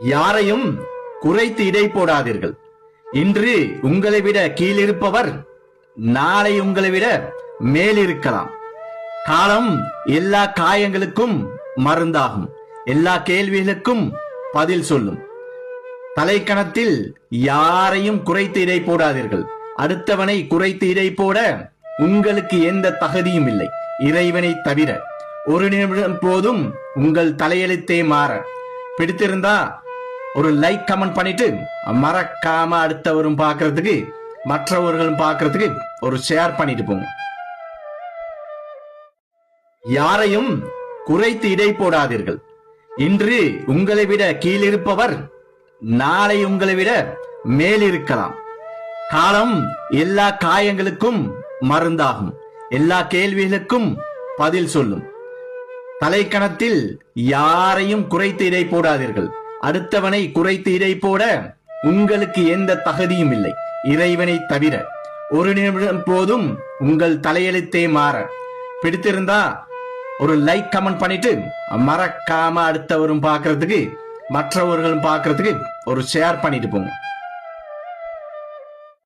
யாரையும் குறைத்து இடை போடாதீர்கள். இன்று உங்களை விட கீழிருப்பவர் நாளை உங்களை விட மேலிருக்கலாம். காலம் எல்லா காயங்களுக்கும் மருந்தாகும். எல்லா கேள்விகளுக்கும் பதில் சொல்லும். தலைக்கணத்தில் யாரையும் குறைத்து இடை போடாதீர்கள். அடுத்தவனை குறைத்து இடை போட உங்களுக்கு எந்த தகுதியும் இல்லை, இறைவனை தவிர. ஒரு நிமிடம் போதும் உங்கள் தலையெழுத்தே மாற. பிடித்திருந்தா ஒரு லைக் கமெண்ட் பண்ணிட்டு மறக்காம அடுத்தவரும் பார்க்கறதுக்கு மற்றவர்களும் பார்க்கறதுக்கு ஒரு ஷேர் பண்ணிட்டு போங்க. யாரையும் குறைத்து இடை போடாதீர்கள். இன்று உங்களை விட கீழிருப்பவர் நாளை உங்களை விட மேலிருக்கலாம். காலம் எல்லா காயங்களுக்கும் மருந்தாகும். எல்லா கேள்விகளுக்கும் பதில் சொல்லும். தலைக்கணத்தில் யாரையும் குறைத்து இடை போடாதீர்கள். அடுத்தவனை குறைத்து இடை போட உங்களுக்கு எந்த தகுதியும் இல்லை, இறைவனை தவிர. ஒரு நிமிடம் போதும் உங்கள் தலையெழுத்தே மாற. பிடித்திருந்தா ஒரு லைக் கமெண்ட் பண்ணிட்டு மறக்காம அடுத்தவரும் பார்க்கறதுக்கு மற்றவர்களும் பார்க்கறதுக்கு ஒரு ஷேர் பண்ணிட்டு போங்க.